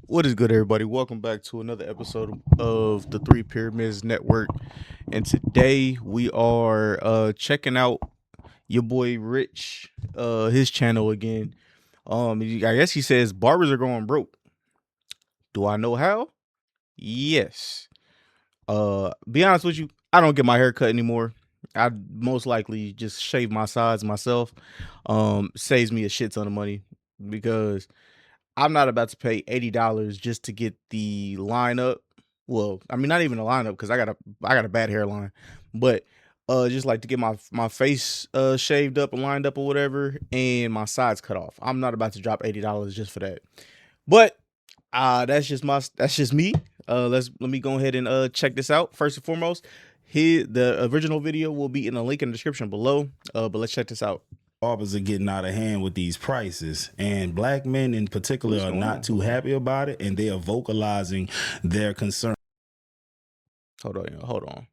What is good, everybody? Welcome back to another episode of the Three Pyramids Network. And today we are checking out your boy Rich, his channel again. I guess he says barbers are going broke. Do I know how? Yes. Be honest with you, I don't get my hair cut anymore. I most likely just shave my sides myself. Saves me a shit ton of money because I'm not about to pay $80 just to get the lineup. Well, I mean, not even a lineup because I got a bad hairline, but just like to get my face shaved up and lined up or whatever, and my sides cut off. I'm not about to drop $80 just for that. But that's just me. Let me go ahead and check this out. First and foremost, the original video will be in the link in the description below. But let's check this out. Barbers are getting out of hand with these prices, and black men in particular are not too happy about it, and they are vocalizing their concern. Hold on.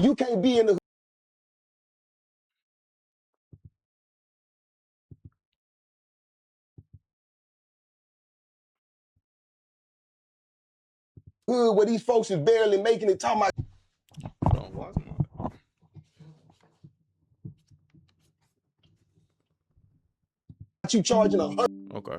You can't be in the hood where these folks is barely making it, talking about you charging $100. Okay.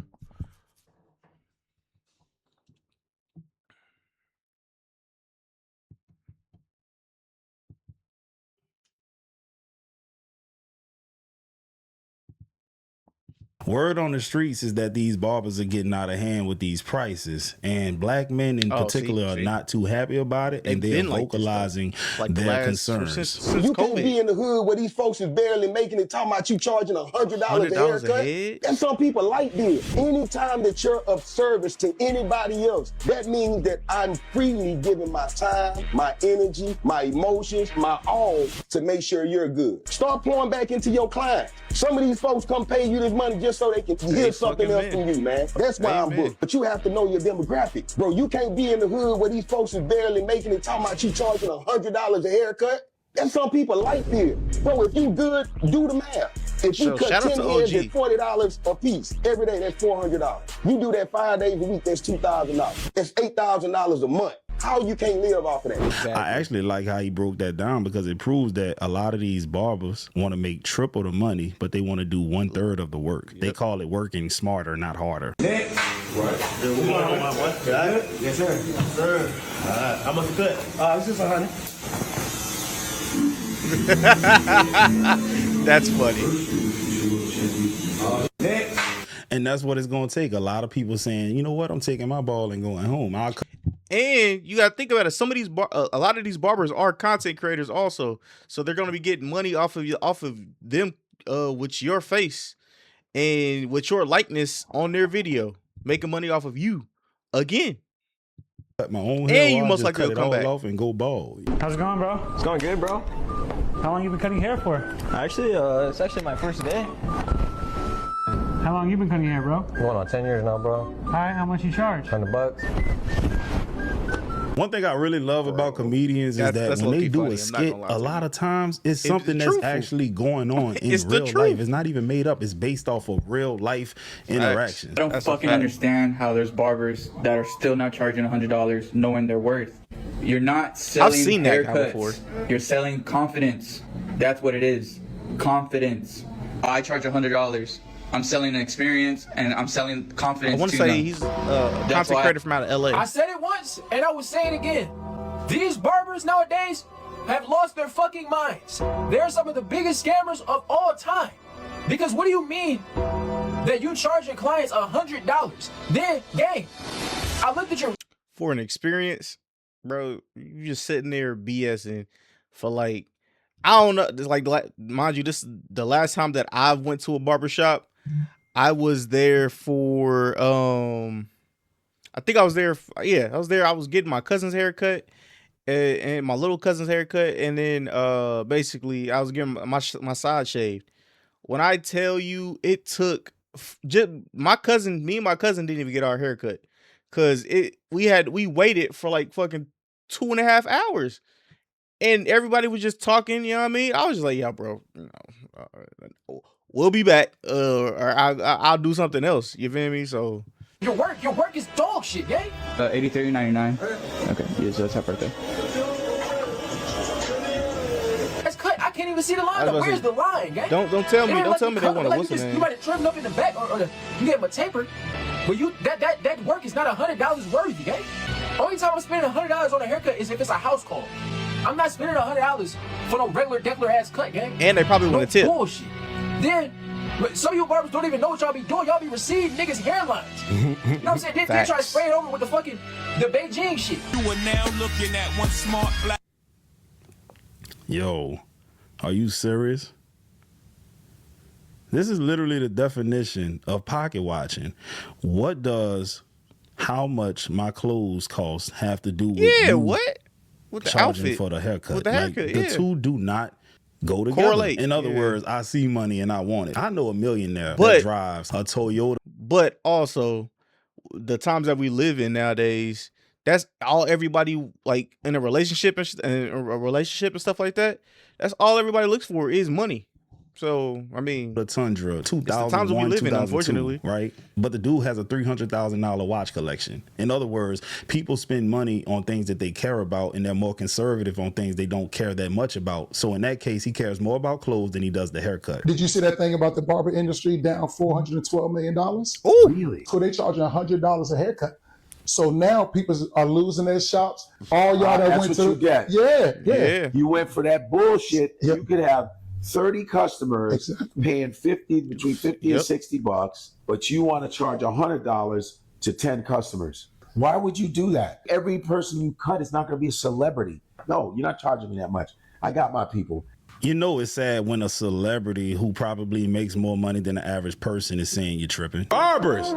Word on the streets is that these barbers are getting out of hand with these prices, and black men in particular are not too happy about it, and they are vocalizing their concerns. Since You COVID. can't be in the hood where these folks is barely making it, talking about you charging $100 a haircut. And some people like this. Anytime that you're of service to anybody else, that means that I'm freely giving my time, my energy, my emotions, my all to make sure you're good. Start pouring back into your clients. Some of these folks come pay you this money just so they can hear something else from you, man. That's why I'm booked. But you have to know your demographic. Bro, you can't be in the hood where these folks is barely making it, talking about you charging $100 a haircut. And some people like this. Bro, if you good, do the math. If you cut 10 heads at $40 a piece, every day that's $400. You do that 5 days a week, that's $2,000. That's $8,000 a month. How you can't live off of that? Exactly. I actually like how he broke that down because it proves that a lot of these barbers want to make triple the money, but they want to do 1/3 of the work. Yep. They call it working smarter, not harder. Next. Right. What's going on, my boy? Got it? Yes, sir. Yes, sir. All right. How much you cut? It's just 100. That's funny. Next. And that's what it's going to take. A lot of people saying, you know what, I'm taking my ball and going home. And you got to think about it. Some of these, a lot of these barbers are content creators also, so they're going to be getting money off of them, with your face and with your likeness on their video, making money off of you again. Cut my own hair, and you most likely will come back off and go bald. How's it going, bro? It's going good, bro. How long you been cutting hair for? Actually, it's actually my first day. How long you been cutting hair, bro? Going on 10 years now, bro. All right, how much you charge? $100. One thing I really love about comedians is that when they do a skit, a lot of times it's something that's actually going on in real life. It's not even made up. It's based off of real life interactions. I don't fucking understand how there's barbers that are still not charging $100 knowing their worth. You're not selling haircuts. You're selling confidence. That's what it is. Confidence. I charge $100. I'm selling an experience and I'm selling confidence. I want to say he's a content creator from out of LA. I said it once and I will say it again. These barbers nowadays have lost their fucking minds. They're some of the biggest scammers of all time. Because what do you mean that you charging clients $100? Then, gang, I looked at your... For an experience, bro, you just sitting there BSing for like, I don't know, like, mind you, this is the last time that I went to a barbershop. I was there for I think I was there. I was there. I was getting my cousin's haircut and my little cousin's haircut, and then basically I was getting my side shaved. When I tell you, it took my cousin, me and my cousin didn't even get our haircut because we waited for like fucking 2.5 hours, and everybody was just talking. You know what I mean? I was just like, yeah, bro, we'll be back, or I'll do something else. You feel me? So your work is dog shit, gang. 83.99. Okay, yes, that's her birthday. That's cut. I can't even see the line. Where's the line, gang? Don't tell me. Don't tell me they want to whistle. You might have trimmed up in the back, or you gave him a taper, but that work is not $100 worthy, gang. Only time I'm spending $100 on a haircut is if it's a house call. I'm not spending $100 for no regular ass cut, gang. And they probably want to tip. Bullshit. Then, some of you barbers don't even know what y'all be doing. Y'all be receding niggas' hairlines. You know what I'm saying? They try to spray it over with the Beijing shit. You are now looking at one smart black. Yo, are you serious? This is literally the definition of pocket watching. What does how much my clothes cost have to do with you with the charging outfit for the haircut? With the haircut, the two do not go together. Correlate. In other words, I see money and I want it. I know a millionaire that drives a Toyota. But also, the times that we live in nowadays, that's all everybody, like in a relationship and stuff like that. That's all everybody looks for is money. So I mean, the Tundra, 2001, times we live in, unfortunately, right? But the dude has a $300,000 watch collection. In other words, people spend money on things that they care about, and they're more conservative on things they don't care that much about. So in that case, he cares more about clothes than he does the haircut. Did you see that thing about the barber industry down $412 million? Oh, really? So they charging $100 a haircut. So now people are losing their shops. All y'all that went to, you get. Yeah. You went for that bullshit. Yep. You could have 30 customers paying between 50 and $60, but you want to charge $100 to 10 customers. Why would you do that? Every person you cut is not going to be a celebrity. No, you're not charging me that much. I got my people. You know it's sad when a celebrity who probably makes more money than the average person is saying you're tripping. Barbers,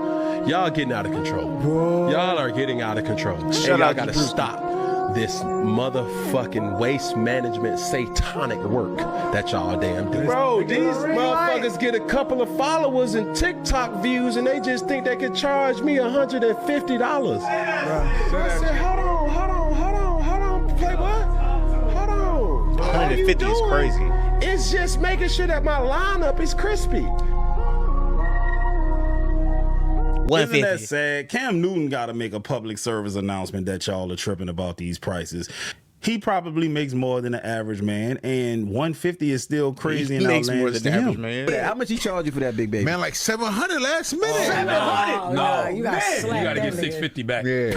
y'all getting out of control. Bro. Y'all are getting out of control. Y'all gotta stop this motherfucking waste management satanic work that y'all damn do. Bro, these motherfuckers get a couple of followers and TikTok views and they just think they could charge me $150. I said, hold on, Playboy. 150 is crazy. It's just making sure that my lineup is crispy. 150. Isn't that sad? Cam Newton got to make a public service announcement that y'all are tripping about these prices. He probably makes more than the average man, and 150 is still crazy and outlandish more than the average man. How much he charge you for that big baby? Man, like $700 last minute. No, you gotta get $650 back. Yeah.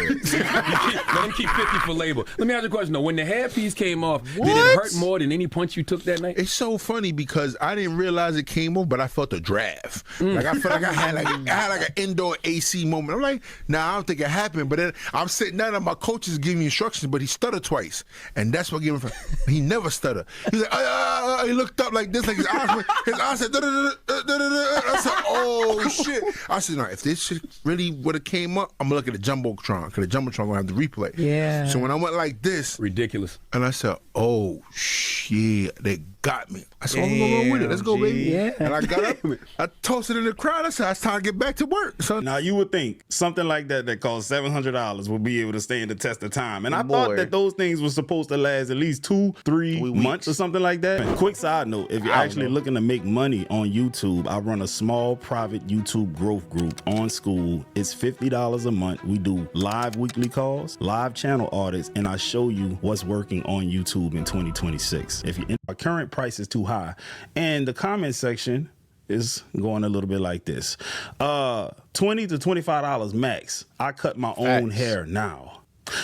Let him keep 50 for labor. Let me ask you a question though. When the hairpiece came off, did it hurt more than any punch you took that night? It's so funny because I didn't realize it came off, but I felt a draft. Like I felt like I had like an indoor AC moment. I'm like, nah, I don't think it happened. But then I'm sitting down and my coach is giving me instructions, but he stuttered twice. And that's what gave him. He never stutter. He's like, he looked up like this, like his eyes said, I said, oh shit. I said, no, if this shit really would have came up, I'm gonna look at the Jumbotron, because the Jumbotron gonna have the replay. Yeah. So when I went like this, ridiculous. And I said, oh shit, they got me. I said, I'm gonna go with it. Let's go, baby. Yeah. And I got up, I toasted in the crowd. I said, it's time to get back to work. So now you would think something like that costs $700 would be able to stand the test of time. And I thought that those things were supposed to last at least 2-3 months or something like that. Quick side note, if you're actually looking to make money on YouTube, I run a small private YouTube growth group on School. It's $50 a month. We do live weekly calls, live channel audits, and I show you what's working on YouTube in 2026. If our current price is too high, and the comment section is going a little bit like this. $20 to $25 max. I cut my own hair now.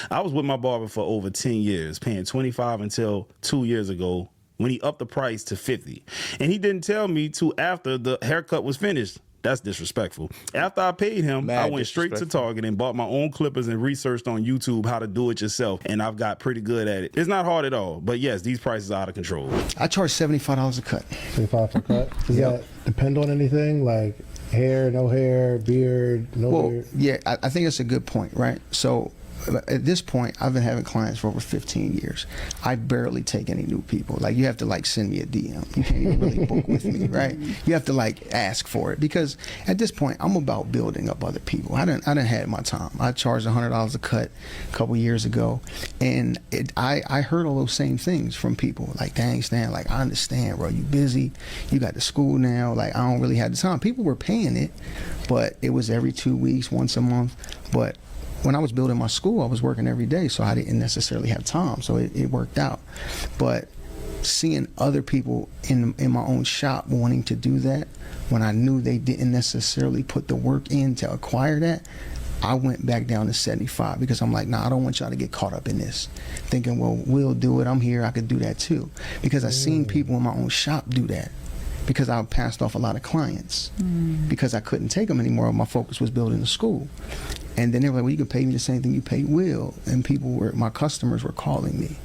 I was with my barber for over 10 years, paying $25 until 2 years ago when he upped the price to $50. And he didn't tell me till after the haircut was finished. That's disrespectful. After I paid him, I went straight to Target and bought my own clippers and researched on YouTube how to do it yourself. And I've got pretty good at it. It's not hard at all. But yes, these prices are out of control. I charge $75 a cut. $75 per cut? Does that depend on anything? Like hair, no hair, beard, no beard? Yeah, I think that's a good point, right? So at this point, I've been having clients for over 15 years. I barely take any new people. Like, you have to like send me a DM. You can't even really book with me, right? You have to like ask for it, because at this point, I'm about building up other people. I done had my time. I charged $100 a cut a couple years ago, and I heard all those same things from people. Like, dang, Stan, like, I understand, bro. You busy. You got the school now. Like, I don't really have the time. People were paying it, but it was every 2 weeks, once a month. But when I was building my school, I was working every day, so I didn't necessarily have time. So it worked out. But seeing other people in my own shop wanting to do that, when I knew they didn't necessarily put the work in to acquire that, I went back down to 75, because I'm like, nah, I don't want y'all to get caught up in this, thinking, well, we'll do it. I'm here. I could do that too. Because I seen people in my own shop do that, because I passed off a lot of clients because I couldn't take them anymore. My focus was building the school. And then they were like, well, you can pay me the same thing you pay Will. And my customers were calling me.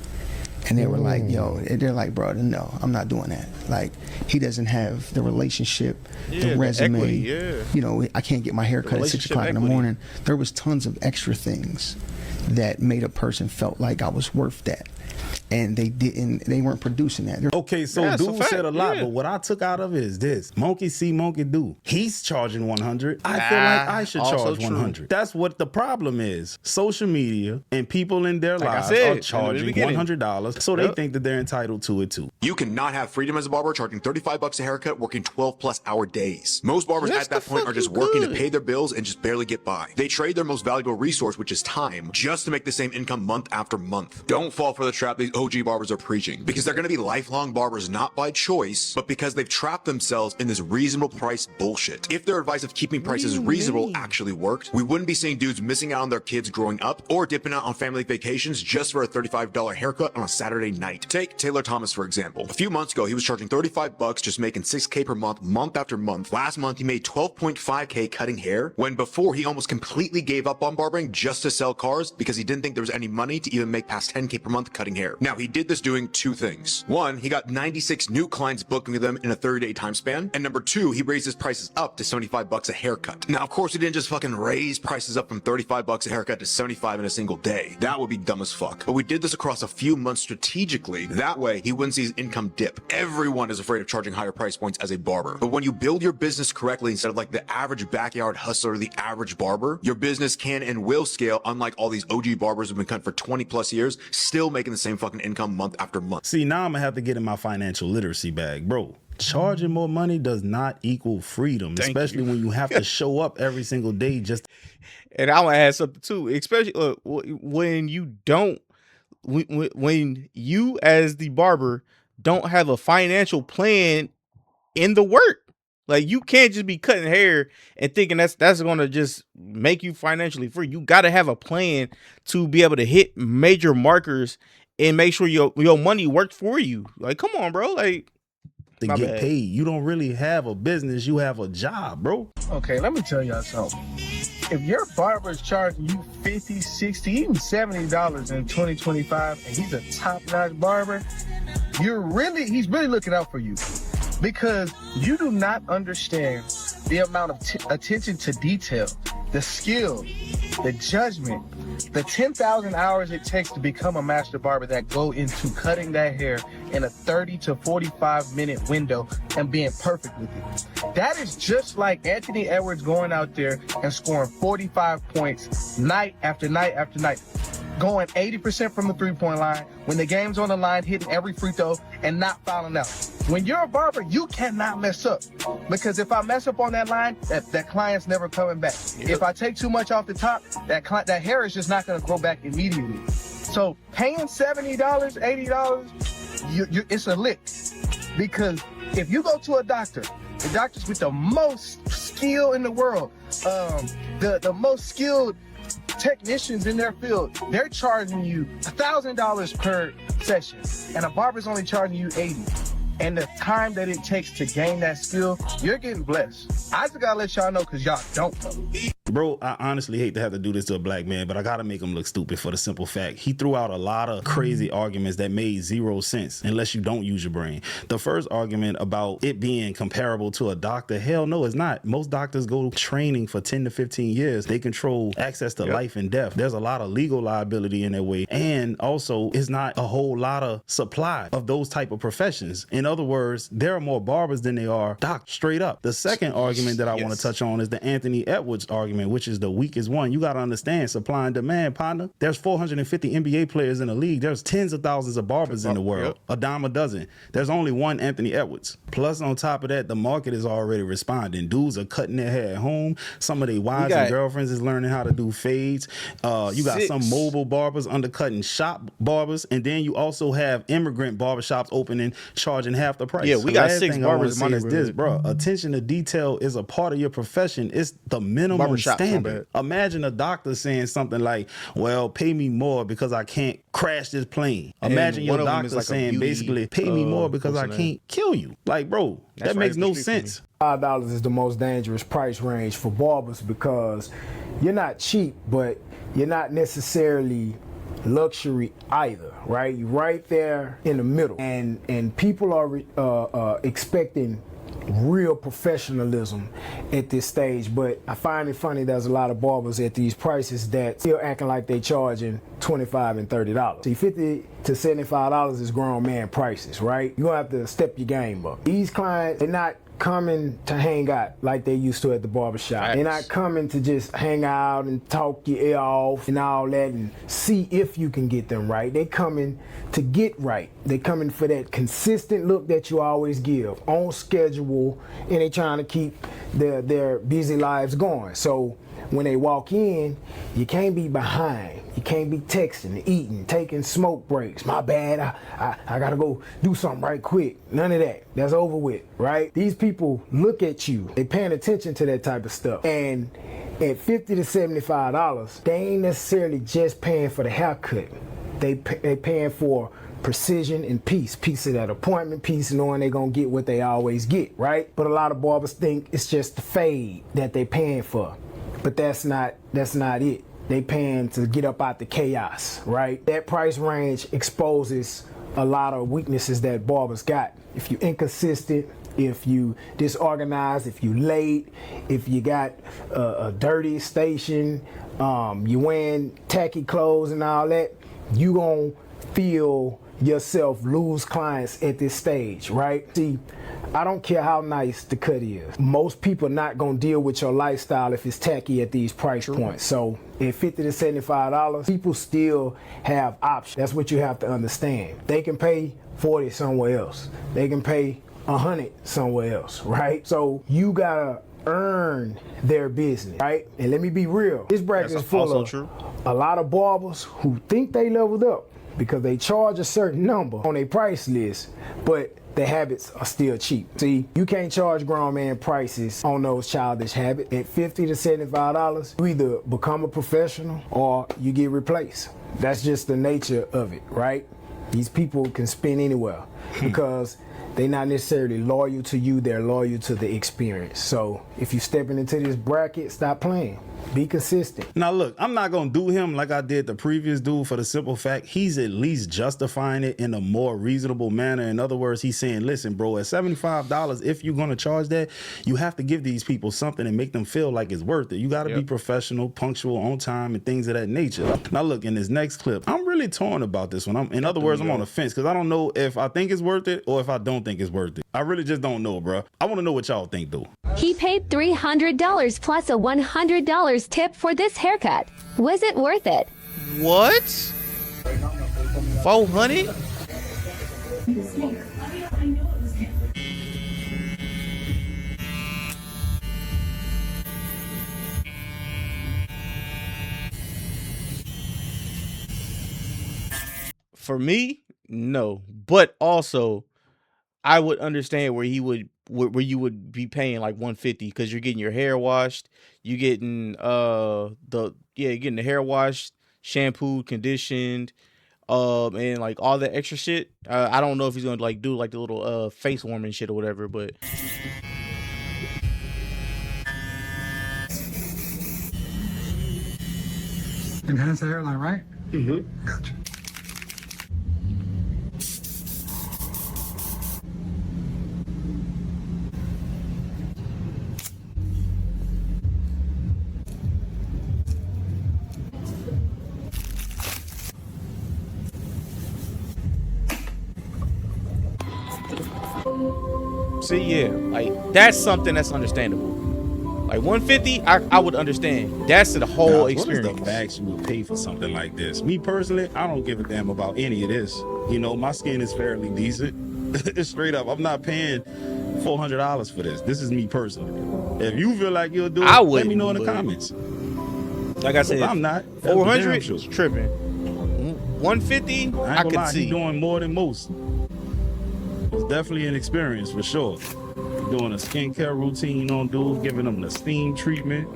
And they were like, yo, they're like, bro, no, I'm not doing that. Like, he doesn't have the relationship, the resume. Equity, you know, I can't get my hair cut at 6 o'clock in the morning. There was tons of extra things that made a person felt like I was worth that. And they weren't producing that. Okay, so dude said a lot, but what I took out of it is this: monkey see, monkey do. He's charging 100. I feel like I should charge 100. That's what the problem is. Social media and people in their lives are charging $100, so they think that they're entitled to it too. You cannot have freedom as a barber charging $35 a haircut, working 12+ hour days. Most barbers at that point are just working to pay their bills and just barely get by. They trade their most valuable resource, which is time, just to make the same income month after month. Don't fall for the trap these OG barbers are preaching, because they're going to be lifelong barbers not by choice, but because they've trapped themselves in this reasonable price bullshit. If their advice of keeping prices reasonable actually worked, we wouldn't be seeing dudes missing out on their kids growing up or dipping out on family vacations just for a $35 haircut on a Saturday night. Take Taylor Thomas, for example. A few months ago, he was charging $35, just making $6K per month, month after month. Last month, he made $12.5K cutting hair, when before he almost completely gave up on barbering just to sell cars because he didn't think there was any money to even make past $10K per month cutting hair. Now, he did this doing two things. One, he got 96 new clients booking with them in a 30-day time span. And number two, he raised his prices up to $75 a haircut. Now, of course, he didn't just fucking raise prices up from $35 a haircut to $75 in a single day. That would be dumb as fuck. But we did this across a few months strategically. That way, he wouldn't see his income dip. Everyone is afraid of charging higher price points as a barber. But when you build your business correctly, instead of like the average backyard hustler or the average barber, your business can and will scale, unlike all these OG barbers who've been cutting for 20+ years, still making the same fucking income month after month. See, now I'm gonna have to get in my financial literacy bag, bro. Charging more money does not equal freedom, especially when you have to show up every single day. And I want to add something too, especially when you don't, when you as the barber don't have a financial plan in the work. Like, you can't just be cutting hair and thinking that's going to just make you financially free. You got to have a plan to be able to hit major markers and make sure your money worked for you. Like, come on, bro. Like, to get paid. You don't really have a business. You have a job, bro. Okay, let me tell y'all something. If your barber is charging you $50, $60, even $70 in 2025, and he's a top-notch barber, he's really looking out for you. Because you do not understand the amount of attention to detail, the skill, the judgment, the 10,000 hours it takes to become a master barber that go into cutting that hair in a 30 to 45 minute window and being perfect with it. That is just like Anthony Edwards going out there and scoring 45 points night after night after night, going 80% from the three-point line, when the game's on the line, hitting every free throw and not fouling out. When you're a barber, you cannot mess up, because if I mess up on that line, that client's never coming back. If I take too much off the top, that hair is just not going to grow back immediately. So paying $70, $80, it's a lick. Because if you go to a doctor, the doctors with the most skill in the world, the most skilled technicians in their field, they're charging you $1,000 per session, and a barber's only charging you $80. And the time that it takes to gain that skill, you're getting blessed. I just gotta let y'all know, because y'all don't know. Bro, I honestly hate to have to do this to a black man, but I gotta make him look stupid for the simple fact he threw out a lot of crazy arguments that made zero sense unless you don't use your brain. The first argument about it being comparable to a doctor, hell no, it's not. Most doctors go training for 10 to 15 years. They control access to life and death. There's a lot of legal liability in that way. And also, it's not a whole lot of supply of those type of professions. In other words, there are more barbers than there are doctors, straight up. The second argument that I want to touch on is the Anthony Edwards argument, which is the weakest one. You got to understand supply and demand, partner. There's 450 NBA players in the league. There's tens of thousands of barbers in the world, a dime a dozen. There's only one Anthony Edwards. Plus, on top of that, the market is already responding. Dudes are cutting their hair at home. Some of their wives and girlfriends is learning how to do fades. You got some mobile barbers undercutting shop barbers, and then you also have immigrant barbershops opening, charging half the price. Yeah, we got 6 barbers in my neighborhood. This, bro, attention to detail is a part of your profession. It's the minimum standard. Imagine a doctor saying something like, well, pay me more because I can't crash this plane. Imagine your doctor saying basically, pay me more because I can't kill you. Like, bro, that makes no sense. $5 is the most dangerous price range for barbers because you're not cheap, but you're not necessarily luxury either, right? You're right there in the middle, and people are expecting real professionalism at this stage. But I find it funny there's a lot of barbers at these prices that still acting like they charging $25 and $30. See, $50 to $75 is grown man prices, right? You're gonna have to step your game up. These clients, they're not coming to hang out like they used to at the barbershop. They're not coming to just hang out and talk your ear off and all that and see if you can get them right. They coming to get right. They coming for that consistent look that you always give, on schedule, and they trying to keep their busy lives going. So when they walk in, you can't be behind. You can't be texting, eating, taking smoke breaks. My bad, I gotta go do something right quick. None of that. That's over with, right? These people look at you. They paying attention to that type of stuff. And at $50 to $75, they ain't necessarily just paying for the haircut. They paying for precision and peace of that appointment, peace knowing they're gonna get what they always get, right? But a lot of barbers think it's just the fade that they paying for. But that's not it. They paying to get up out the chaos, right? That price range exposes a lot of weaknesses that barbers got. If you inconsistent, if you disorganized, if you late, if you got a dirty station, you wearing tacky clothes and all that, you gonna feel yourself lose clients at this stage, right? See, I don't care how nice the cut is. Most people not gonna deal with your lifestyle if it's tacky at these price points. So at $50 to $75, people still have options. That's what you have to understand. They can pay $40 somewhere else. They can pay $100 somewhere else, right? So you gotta earn their business, right? And let me be real. This bracket is full of a lot of barbers who think they leveled up because they charge a certain number on their price list, but their habits are still cheap. See, you can't charge grown man prices on those childish habits. At $50 to $75, you either become a professional or you get replaced. That's just the nature of it, right? These people can spin anywhere because they're not necessarily loyal to you, they're loyal to the experience. So if you're stepping into this bracket, stop playing. Be consistent. Now look, I'm not gonna do him like I did the previous dude for the simple fact he's at least justifying it in a more reasonable manner. In other words, he's saying, listen, bro, at $75, if you're gonna charge that, you have to give these people something and make them feel like it's worth it. You gotta be professional, punctual, on time, and things of that nature. Now look, in this next clip, I'm really torn about this one. In other words, I'm on the fence because I don't know if I think it's worth it or if I don't think it's worth it. I really just don't know, bro. I wanna know what y'all think though. He paid $300 plus a $100 tip for this haircut. Was it worth it? What? 400? For me, no. But also, I would understand where you would be paying like $150 because you're getting your hair washed, you're getting getting the hair washed, shampooed, conditioned, and like all that extra shit. I don't know if he's gonna like do like the little face warming shit or whatever, but Enhance the hairline, right? Mm-hmm. Gotcha. See, yeah, like that's something that's understandable. Like 150, I would understand. That's the whole experience. What is the max you would pay for something like this? Me personally, I don't give a damn about any of this. You know, my skin is fairly decent. It's straight up. I'm not paying $400 for this. This is me personally. If you feel like you'll do it, let me know in the comments. Like I said, I'm not. 400 is tripping. 150, I could see. He's doing more than most. It's definitely an experience for sure. Doing a skincare routine on dudes, giving them the steam treatment.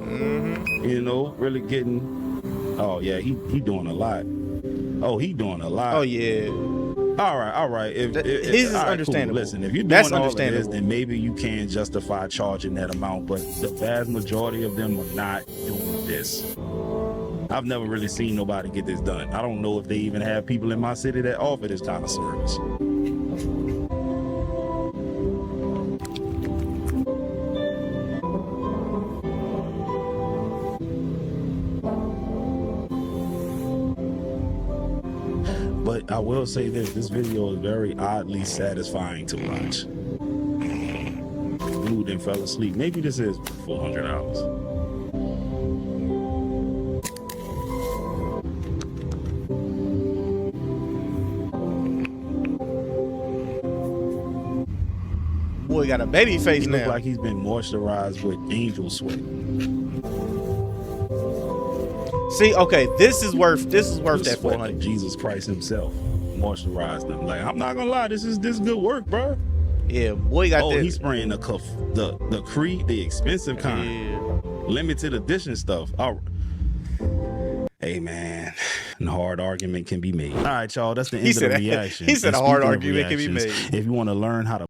You know, really getting. Oh yeah, he doing a lot. Oh, he doing a lot. Oh yeah. All right. If his is understandable. Cool. Listen, if you're doing all of this, then maybe you can justify charging that amount. But the vast majority of them are not doing this. I've never really seen nobody get this done. I don't know if they even have people in my city that offer this kind of service. But I will say this video is very oddly satisfying to watch. Dude then fell asleep. Maybe this is $400. Boy got a baby face now. Looks like he's been moisturized with angel sweat. See, okay, this is worth that 400. Jesus Christ himself moisturized them. Like, I'm not gonna lie, this is good work, bro. Yeah, boy got that. He's spraying the Creed, the expensive kind, limited edition stuff. Hey man, a hard argument can be made. All right, y'all, that's the end of the reaction. He said a hard argument can be made. If you want to learn how to.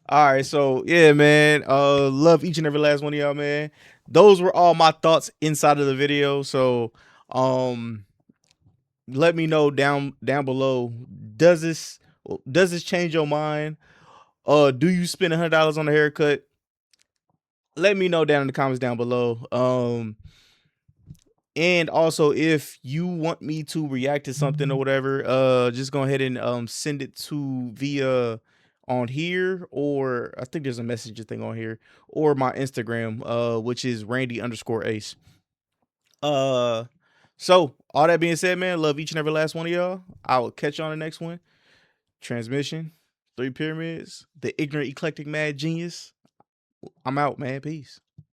All right, so yeah, man. Love each and every last one of y'all, man. Those were all my thoughts inside of the video. So, let me know down below. Does this change your mind? Do you spend $100 on a haircut? Let me know down in the comments down below. And also, if you want me to react to something or whatever, just go ahead and send it to via on here, or I think there's a messenger thing on here, or my Instagram, which is Randy_Ace. So all that being said, man, love each and every last one of y'all. I will catch you on the next one. Transmission, 3 Pyramids, the ignorant, eclectic, mad genius. I'm out, man. Peace.